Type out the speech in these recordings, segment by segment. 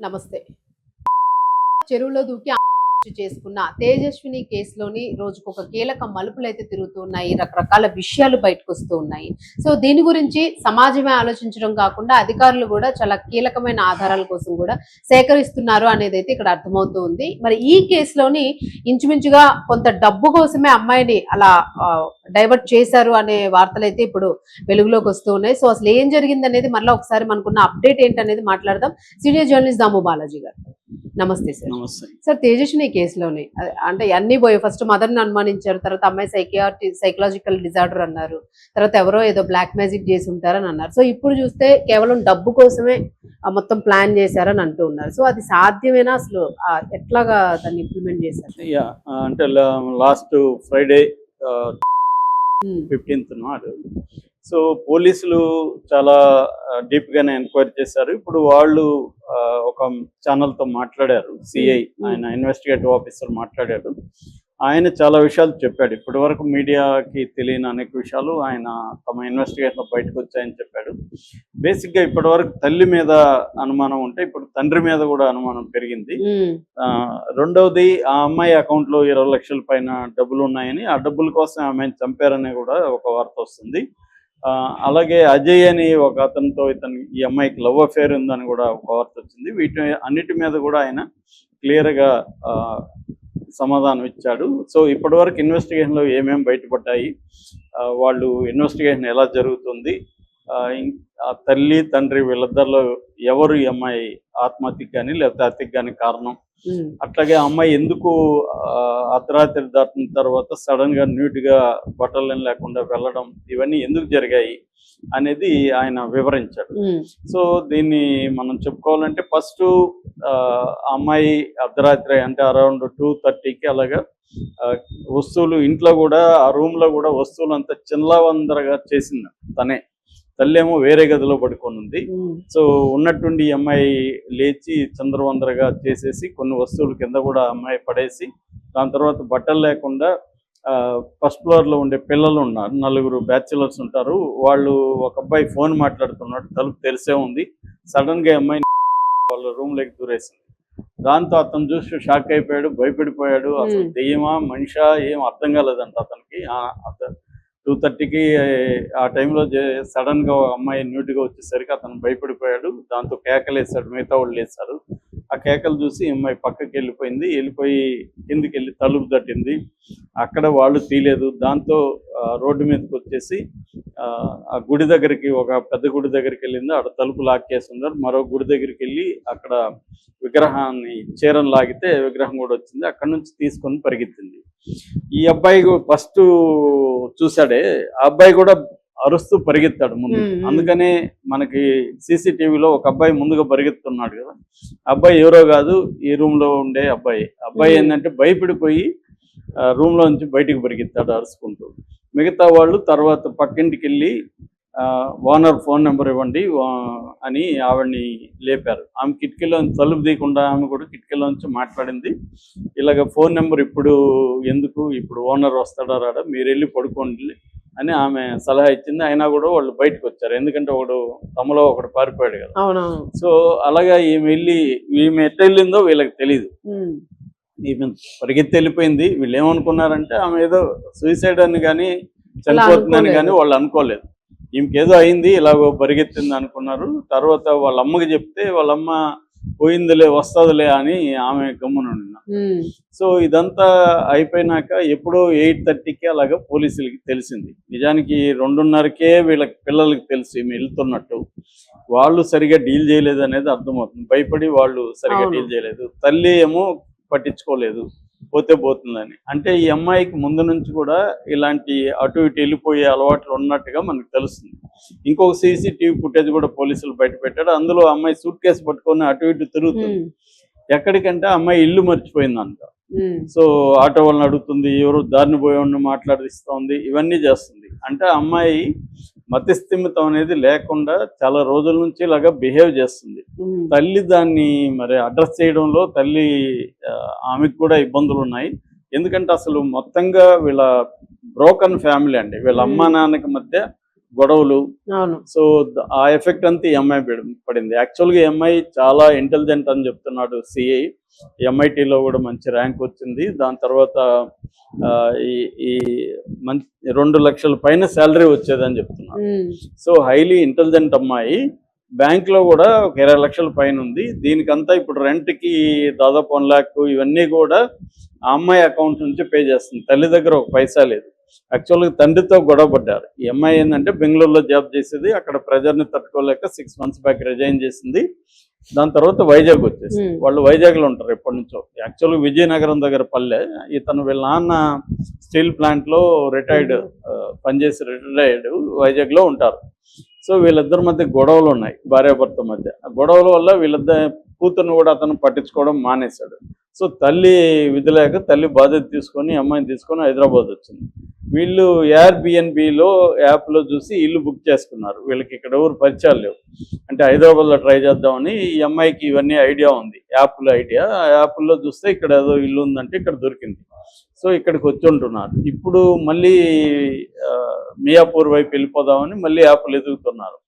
నమస్తే. చెరువులో దూకి చేసుకున్న తేజస్విని కేసులోని రోజుకొక కీలక మలుపులైతే తిరుగుతూ ఉన్నాయి. రకరకాల విషయాలు బయటకొస్తూ ఉన్నాయి. సో దీని గురించి సమాజమే ఆలోచించడం కాకుండా అధికారులు కూడా చాలా కీలకమైన ఆధారాల కోసం కూడా సేకరిస్తున్నారు అనేదైతే ఇక్కడ అర్థమవుతూ ఉంది. మరి ఈ కేసులోని ఇంచుమించుగా కొంత డబ్బు కోసమే అమ్మాయిని అలా డైవర్ట్ చేశారు అనే వార్తలైతే ఇప్పుడు వెలుగులోకి వస్తూ ఉన్నాయి. సో అసలు ఏం జరిగింది అనేది మళ్ళీ ఒకసారి మనకున్న అప్డేట్ ఏంటనేది మాట్లాడదాం. సీనియర్ జర్నలిస్ట్ దాము బాలాజీ గారు, నమస్తే సార్. నమస్తే సార్, తేజస్విని కేసులోని అంటే అన్ని పోయి ఫస్ట్ మదర్ని అనుమానించారు, తర్వాత అమ్మాయి సైకలాజికల్ డిజార్డర్ అన్నారు, తర్వాత ఎవరో ఏదో బ్లాక్ మ్యాజిక్ చేసి ఉంటారని అన్నారు. సో ఇప్పుడు చూస్తే కేవలం డబ్బు కోసమే మొత్తం ప్లాన్ చేశారని అంటూ ఉన్నారు. సో అది సాధ్యమేనా? అసలు ఎట్లాగా దాన్ని ఇంప్లిమెంట్ చేశారు? అంటే లాస్ట్ ఫ్రైడే 15th నాడు సో పోలీసులు చాలా డీప్ గానే ఎంక్వైరీ చేశారు. ఇప్పుడు వాళ్ళు ఒక ఛానల్తో మాట్లాడారు. సిఐ ఆయన ఇన్వెస్టిగేటివ్ ఆఫీసర్ మాట్లాడాడు. ఆయన చాలా విషయాలు చెప్పాడు. ఇప్పటి వరకు మీడియాకి తెలియని అనేక విషయాలు ఆయన తమ ఇన్వెస్టిగేషన్ బయటకు వచ్చాయని చెప్పాడు. బేసిక్గా ఇప్పటి వరకు తల్లి మీద అనుమానం ఉంటే ఇప్పుడు తండ్రి మీద కూడా అనుమానం పెరిగింది. రెండవది, ఆ అమ్మాయి అకౌంట్లో 20 లక్షల పైన డబ్బులు ఉన్నాయని, ఆ డబ్బుల కోసం ఆమెను చంపారని కూడా ఒక వార్త వస్తుంది. అలాగే అజయ్ అని ఒక అతనితో ఈ అమ్మాయికి లవ్ అఫేర్ ఉందని కూడా ఒక వార్త వచ్చింది. వీటి అన్నిటి మీద కూడా ఆయన క్లియర్గా సమాధానం ఇచ్చాడు. సో ఇప్పటి వరకు ఇన్వెస్టిగేషన్లో ఏమేమి బయటపడ్డాయి, వాళ్ళు ఇన్వెస్టిగేషన్ ఎలా జరుగుతుంది, ఆ తల్లి తండ్రి వీళ్ళిద్దరిలో ఎవరు ఈ అమ్మాయి ఆత్మహత్యకి కానీ లేకపోతే హత్యకి కానీ కారణం, అట్లాగే అమ్మాయి ఎందుకు అర్ధరాత్రి దాటిన తర్వాత సడన్ గా న్యూట్ గా బట్టలు లేకుండా వెళ్ళడం, ఇవన్నీ ఎందుకు జరిగాయి అనేది ఆయన వివరించాడు. సో దీన్ని మనం చెప్పుకోవాలంటే ఫస్ట్ అమ్మాయి అర్ధరాత్రి అంటే అరౌండ్ 2:30కి అలాగా వస్తువులు ఇంట్లో కూడా ఆ రూమ్ లో కూడా వస్తువులు అంతా చిల్లవందరగా చేసింది తనే. తల్లేమో వేరే గదిలో పడుకొని ఉంది. సో ఉన్నట్టుండి ఈ అమ్మాయి లేచి చంద్రవందరగా చేసేసి కొన్ని వస్తువులు కింద కూడా అమ్మాయి పడేసి, దాని తర్వాత బట్టలు లేకుండా ఫస్ట్ ఫ్లోర్లో ఉండే పిల్లలు ఉన్నారు, 4 బ్యాచులర్స్ ఉంటారు. వాళ్ళు ఒక అబ్బాయి ఫోన్ మాట్లాడుతున్నాడు, తలుపు తెరిసే ఉంది. సడన్గా అమ్మాయి వాళ్ళ రూమ్లోకి దూరేసింది. దాంతో అతను చూసి షాక్ అయిపోయాడు, భయపడిపోయాడు. అసలు దెయ్యమా మనిషా ఏం అర్థం కాలేదంట అతనికి. 2:30కి ఆ టైంలో సడన్గా అమ్మాయి న్యూట్గా వచ్చేసరికి అతను భయపడిపోయాడు. దాంతో కేకలేసాడు, మిగతా వాళ్ళు లేసారు. ఆ కేకలు చూసి అమ్మాయి పక్కకి వెళ్ళిపోయి కిందికి వెళ్ళి తలుపు తట్టింది. అక్కడ వాళ్ళు తీయలేదు. దాంతో రోడ్డు మీదకి వచ్చేసి ఆ గుడి దగ్గరికి, ఒక పెద్ద గుడి దగ్గరికి వెళ్ళింది. అక్కడ తలుపు లాక్కేసి ఉన్నారు. మరో గుడి దగ్గరికి వెళ్ళి అక్కడ విగ్రహాన్ని చీరను లాగితే విగ్రహం కూడా వచ్చింది. అక్కడ నుంచి తీసుకొని పరిగెత్తింది. ఈ అబ్బాయి ఫస్ట్ చూశాడే, ఆ అబ్బాయి కూడా అరుస్తూ పరిగెత్తాడు ముందు. అందుకనే మనకి సీసీటీవీలో ఒక అబ్బాయి ముందుగా పరిగెత్తున్నాడు కదా, అబ్బాయి ఎవరో కాదు, ఈ రూమ్ లో ఉండే అబ్బాయి ఏంటంటే భయపడిపోయి రూమ్ లో నుంచి బయటికి పరిగెత్తాడు అరుచుకుంటూ. మిగతా వాళ్ళు తర్వాత పక్కింటికి వెళ్ళి ఓనర్ ఫోన్ నెంబర్ ఇవ్వండి అని ఆవిడ్ని లేపారు. ఆమె కిటికీలో తలుపు తీయకుండా ఆమె కూడా కిటికీలో నుంచి మాట్లాడింది. ఇలాగ ఫోన్ నెంబర్ ఇప్పుడు ఎందుకు, ఇప్పుడు ఓనర్ వస్తాడా రాడా, మీరు వెళ్ళి పడుకోండి అని ఆమె సలహా ఇచ్చింది. అయినా కూడా వాళ్ళు బయటకు వచ్చారు, ఎందుకంటే తమలో ఒకడు పారిపోయాడు కదా. సో అలాగా ఈమె ఎట్ట వెళ్ళిందో వీళ్ళకి తెలీదు. ఈమె పరిగెత్తి వెళ్ళిపోయింది. వీళ్ళు ఏమనుకున్నారంటే ఆమె ఏదో సూసైడ్ అని కానీ చనిపోతుందని కానీ వాళ్ళు అనుకోలేదు. ఈమెకేదో అయింది, ఇలాగో పరిగెత్తింది అనుకున్నారు. తర్వాత వాళ్ళ అమ్మకి చెప్తే వాళ్ళమ్మ పోయిందిలే వస్తుందిలే అని ఆమె గమ్మునున్నా. సో ఇదంతా అయిపోయినాక ఎప్పుడో 8:30కి అలాగా పోలీసులకి తెలిసింది. నిజానికి 2:30కే వీళ్ళకి పిల్లలకి తెలిసి వెళ్తున్నట్టు. వాళ్ళు సరిగా డీల్ చేయలేదు అనేది అర్థమవుతుంది. భయపడి వాళ్ళు సరిగా డీల్ చేయలేదు. తల్లి ఏమో పట్టించుకోలేదు, పోతే పోతుందని. అంటే ఈ అమ్మాయికి ముందు నుంచి కూడా ఇలాంటి అటు ఇటు వెళ్ళిపోయే అలవాట్లు ఉన్నట్టుగా మనకు తెలుస్తుంది. ఇంకొక సీసీటీవీ ఫుటేజ్ కూడా పోలీసులు బయట పెట్టాడు. అందులో అమ్మాయి సూట్ కేసు పట్టుకొని అటు ఇటు తిరుగుతుంది. ఎక్కడికంటే అమ్మాయి ఇల్లు మర్చిపోయిందంట. సో ఆటో వాళ్ళని అడుగుతుంది, ఎవరు దారిని పోయేవాడిని మాట్లాడిస్తుంది, ఇవన్నీ చేస్తుంది. అంటే అమ్మాయి మతిస్థిమితం అనేది లేకుండా చాలా రోజుల నుంచి ఇలాగా బిహేవ్ చేస్తుంది. తల్లి దాన్ని మరి అడ్రస్ చేయడంలో ఆమెకు కూడా ఇబ్బందులు ఉన్నాయి. ఎందుకంటే అసలు మొత్తంగా వీళ్ళ బ్రోకన్ ఫ్యామిలీ అండి. వీళ్ళ అమ్మా నాన్నకి మధ్య గొడవలు. అవును. సో ఆ ఎఫెక్ట్ అంతా ఈ అమ్మాయి పడింది. యాక్చువల్గా ఈ అమ్మాయి చాలా ఇంటెలిజెంట్ అని చెప్తున్నాడు సిఐ. ఎంఐటీలో కూడా మంచి ర్యాంక్ వచ్చింది. దాని తర్వాత ఈ ఈ మంచి 2 లక్షల పైన శాలరీ వచ్చేదని చెప్తున్నాడు. సో హైలీ ఇంటెలిజెంట్ అమ్మాయి. బ్యాంక్లో కూడా ఒక 20 లక్షల పైన ఉంది. దీనికంతా ఇప్పుడు రెంట్కి దాదాపు 1 lakh ఇవన్నీ కూడా ఆ అమ్మాయి అకౌంట్ నుంచి పే చేస్తుంది. తల్లి దగ్గర ఒక పైసా లేదు. యాక్చువల్గా తండ్రితో గొడవ పడ్డారు. ఈ అమ్మాయి ఏంటంటే బెంగళూరులో జాబ్ చేసేది. అక్కడ ప్రెజర్ని తట్టుకోలేక 6 months బ్యాక్ రిజైన్ చేసింది. దాని తర్వాత వైజాగ్ వచ్చేసింది. వాళ్ళు వైజాగ్లో ఉంటారు ఎప్పటి నుంచో. యాక్చువల్గా విజయనగరం దగ్గర పల్లె. ఇతను వీళ్ళ నాన్న స్టీల్ ప్లాంట్లో రిటైర్డ్ పనిచేసి రిటైర్డ్ వైజాగ్లో ఉంటారు. సో వీళ్ళిద్దరి మధ్య గొడవలు ఉన్నాయి, భార్యాభర్త మధ్య. ఆ గొడవల వల్ల వీళ్ళిద్దరు కూతుర్ని కూడా అతను పట్టించుకోవడం మానేశాడు. సో తల్లి విధి లేక తల్లి బాధ్యత తీసుకొని అమ్మాయిని తీసుకొని హైదరాబాద్ వచ్చింది. వీళ్ళు ఎయిర్బిఎన్బిలో యాప్లో చూసి ఇల్లు బుక్ చేసుకున్నారు. వీళ్ళకి ఇక్కడ ఎవరు పరిచయాలు లేవు. అంటే హైదరాబాద్లో ట్రై చేద్దామని ఈ అమ్మాయికి ఇవన్నీ ఐడియా ఉంది, యాప్లో ఐడియా. ఆ యాప్లో చూస్తే ఇక్కడ ఏదో ఇల్లు ఉందంటే ఇక్కడ దొరికింది. సో ఇక్కడికి వచ్చి ఉంటున్నారు. ఇప్పుడు మళ్ళీ మియాపూర్ వైపు వెళ్ళిపోదామని మళ్ళీ యాప్లు ఎదుగుతున్నారు.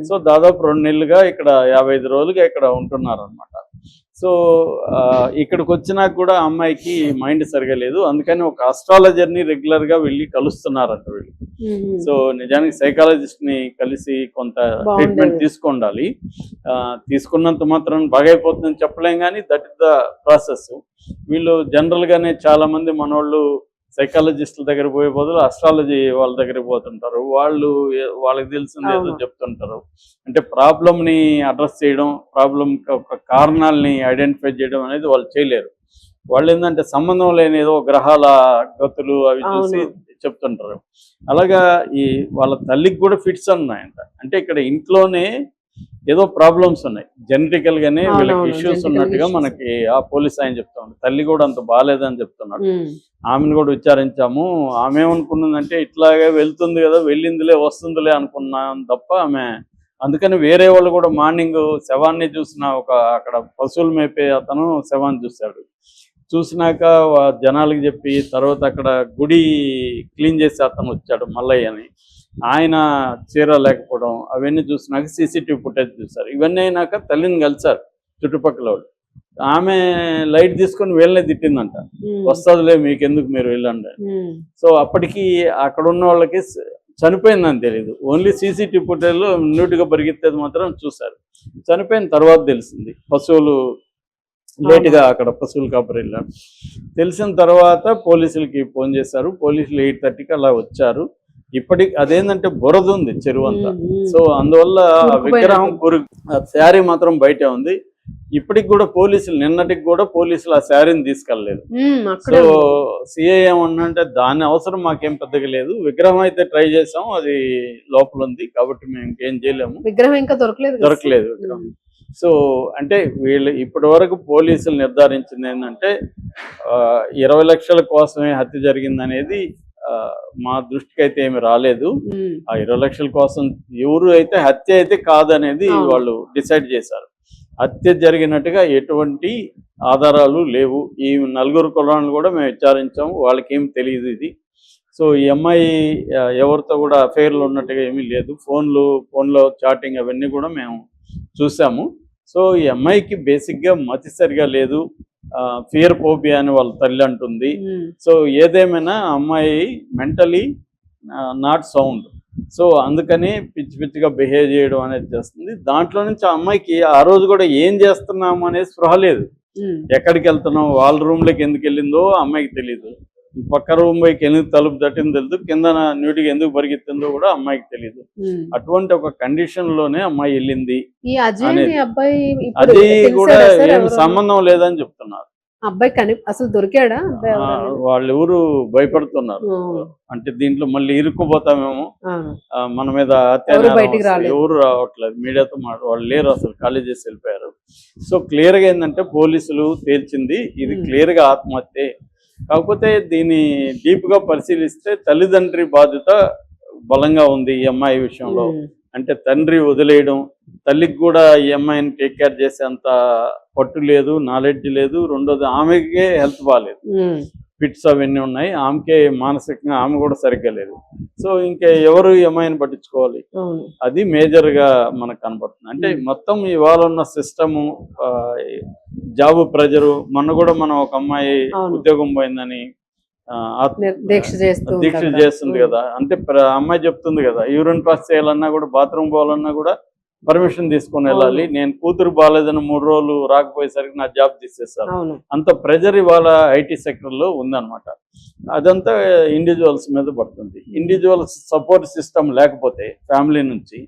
సో దాదాపు 2 నెలలుగా ఇక్కడ 55 రోజులుగా ఇక్కడ ఉంటున్నారు అనమాట. సో ఇక్కడికి వచ్చినాక కూడా అమ్మాయికి మైండ్ సరిగా లేదు. అందుకని ఒక అస్ట్రాలజర్ని రెగ్యులర్గా వెళ్ళి కలుస్తున్నారంట వీళ్ళు. సో నిజానికి సైకాలజిస్ట్ని కలిసి కొంత ట్రీట్మెంట్ తీసుకుండాలి. తీసుకున్నంత మాత్రం బాగైపోతుందని చెప్పలేం, కానీ దట్ ఇస్ ద ప్రాసెస్. వీళ్ళు జనరల్గానే చాలామంది మనోళ్ళు సైకాలజిస్టుల దగ్గర పోయే బదులు అస్ట్రాలజీ వాళ్ళ దగ్గర పోతుంటారు. వాళ్ళకి తెలిసింది ఏదో చెప్తుంటారు. అంటే ప్రాబ్లమ్ని అడ్రస్ చేయడం, ప్రాబ్లం ఒక కారణాలని ఐడెంటిఫై చేయడం అనేది వాళ్ళు చేయలేరు. వాళ్ళు ఏంటంటే సంబంధం లేని ఏదో గ్రహాల గతులు అవి చూసి చెప్తుంటారు. అలాగా వాళ్ళ తల్లికి కూడా ఫిట్స్ ఉన్నాయంట. అంటే ఇక్కడ ఇంట్లోనే ఏదో ప్రాబ్లమ్స్ ఉన్నాయి, జెనెటికల్ గానే వీళ్ళకి ఇష్యూస్ ఉన్నట్టుగా మనకి ఆ పోలీస్ ఆయన చెప్తా ఉన్నాడు. తల్లి కూడా అంత బాగాలేదని చెప్తున్నాడు. ఆమెను కూడా విచారించాము. ఆమె ఏమనుకున్నదంటే ఇట్లాగే వెళ్తుంది కదా, వెళ్ళిందిలే వస్తుందిలే అనుకున్నాం తప్ప ఆమె. అందుకని వేరే వాళ్ళు కూడా మార్నింగ్ శవాన్ని చూసిన అక్కడ పశువులు మేపే అతను శవాన్ని చూశాడు. చూసినాక జనాలకి చెప్పి తర్వాత అక్కడ గుడి క్లీన్ చేసి అతను వచ్చాడు మల్లయ్య అని. ఆయన చీర లేకపోవడం అవన్నీ చూసినాక సీసీటీవీ ఫుటేజ్ చూశారు. ఇవన్నీ అయినాక తల్లిని కలిశారు చుట్టుపక్కల వాళ్ళు. ఆమె లైట్ తీసుకొని వీళ్ళనే తిట్టిందంట, వస్తుందిలే మీకెందుకు మీరు వెళ్ళండి. సో అప్పటికి అక్కడ ఉన్న వాళ్ళకి చనిపోయిందని తెలియదు. ఓన్లీ సీసీటీవీ ఫుటేజ్లో నీట్గా పరిగెత్తేది మాత్రం చూశారు. చనిపోయిన తర్వాత తెలిసింది. పశువులు లేటుగా అక్కడ పశువులు కాపరి వెళ్ళారు. తెలిసిన తర్వాత పోలీసులకి ఫోన్ చేశారు. పోలీసులు 8:30కి అలా వచ్చారు. ఇప్పటికి అదేంటంటే బురద ఉంది చెరువు అంతా. సో అందువల్ల విగ్రహం శారీ మాత్రం బయటే ఉంది. ఇప్పటికి కూడా పోలీసులు, నిన్నటికి కూడా పోలీసులు ఆ శారీని తీసుకెళ్ళలేదు. సో సిఐ ఏమన్నంటే దాని అవసరం మాకేం పెద్దగా లేదు, విగ్రహం అయితే ట్రై చేసాం, అది లోపల ఉంది కాబట్టి మేము ఇంకేం చేయలేము, విగ్రహం ఇంకా దొరకలేదు విగ్రహం. సో అంటే వీళ్ళు ఇప్పటి వరకు పోలీసులు నిర్ధారించింది ఏంటంటే 20 లక్షల కోసమే హత్య జరిగిందనేది మా దృష్టికి అయితే ఏమి రాలేదు. ఆ 20 లక్షల కోసం ఎవరు అయితే హత్య అయితే కాదనేది వాళ్ళు డిసైడ్ చేశారు. హత్య జరిగినట్టుగా ఎటువంటి ఆధారాలు లేవు. ఈ 4 కులాలను కూడా మేము విచారించాము, వాళ్ళకి ఏమి తెలియదు ఇది. సో ఈ అమ్మాయి ఎవరితో కూడా అఫైర్లు ఉన్నట్టుగా ఏమీ లేదు. ఫోన్లో చాటింగ్ అవన్నీ కూడా మేము చూసాము. సో ఈ అమ్మాయికి బేసిక్గా మతి సరిగా లేదు, ఫియర్ ఫోబియా అని వాళ్ళ తల్లి అంటుంది. సో ఏదేమైనా అమ్మాయి మెంటలీ నాట్ సౌండ్. సో అందుకని పిచ్చిగా బిహేవ్ చేయడం అనేది చేస్తుంది. దాంట్లో నుంచి ఆ అమ్మాయికి ఆ రోజు కూడా ఏం చేస్తున్నాము అనేది స్పృహ లేదు. ఎక్కడికి వెళ్తున్నాం, వాళ్ళ రూమ్లోకి ఎందుకు వెళ్ళిందో అమ్మాయికి తెలియదు, పక్క రూమ్ పైకి ఎందుకు తలుపు తట్టిందో తెలియదు, కింద న్యూటికి ఎందుకు పరిగెత్తిందో కూడా అమ్మాయికి తెలియదు. అటువంటి ఒక కండిషన్ లోనే అమ్మాయి వెళ్ళింది. అది కూడా ఏం సంబంధం లేదని చెప్తున్నారు. అబ్బాయి అసలు దొరికాడా? వాళ్ళు ఎవరు భయపడుతున్నారు, అంటే దీంట్లో మళ్ళీ ఇరుక్కుపోతామేమో, మన మీద ఎవరు రావట్లేదు, మీడియాతో వాళ్ళు లేరు, అసలు ఖాళీ చేసి వెళ్ళిపోయారు. సో క్లియర్ గా ఏంటంటే పోలీసులు తేల్చింది ఇది క్లియర్ గా ఆత్మహత్య. కాకపోతే దీన్ని డీప్ గా పరిశీలిస్తే తల్లిదండ్రి బాధ్యత బలంగా ఉంది ఈ అమ్మాయి విషయంలో. అంటే తండ్రి వదిలేయడం, తల్లికి కూడా ఈ అమ్మాయిని టేక్ కేర్ చేసేంత పట్టు లేదు, నాలెడ్జ్ లేదు. రెండోది ఆమెకే హెల్త్ బాగాలేదు. ఫిట్స్ అవన్నీ ఉన్నాయి, ఆమెకే మానసికంగా ఆమె కూడా సరిగ్గా లేదు. సో ఇంకా ఎవరు ఈ అమ్మాయిని పట్టించుకోవాలి? అవును. అది మేజర్ గా మనకు కనబడుతుంది. అంటే మొత్తం ఇవాళ ఉన్న సిస్టము, జాబ్ ప్రెజరు. మొన్న కూడా మనం ఒక అమ్మాయి అవును. ఉద్యోగం పోయిందని దీక్ష దీక్ష చేస్తుంది కదా. అంటే అమ్మాయి చెప్తుంది కదా, యూరిన్ పాస్ చేయాలన్నా కూడా, బాత్రూమ్ పోవాలన్నా కూడా పర్మిషన్ తీసుకొని వెళ్ళాలి. నేను కూతురు బాగాలేదని 3 రోజులు రాకపోయేసరికి నా జాబ్ తీసేస్తారు. అవును. అంత ప్రెజర్ ఇవాళ ఐటీ సెక్టర్ లో ఉందన్నమాట. అదంతా ఇండివిజువల్స్ మీద పడుతుంది. ఇండివిజువల్స్ సపోర్ట్ సిస్టమ్ లేకపోతే ఫ్యామిలీ నుంచి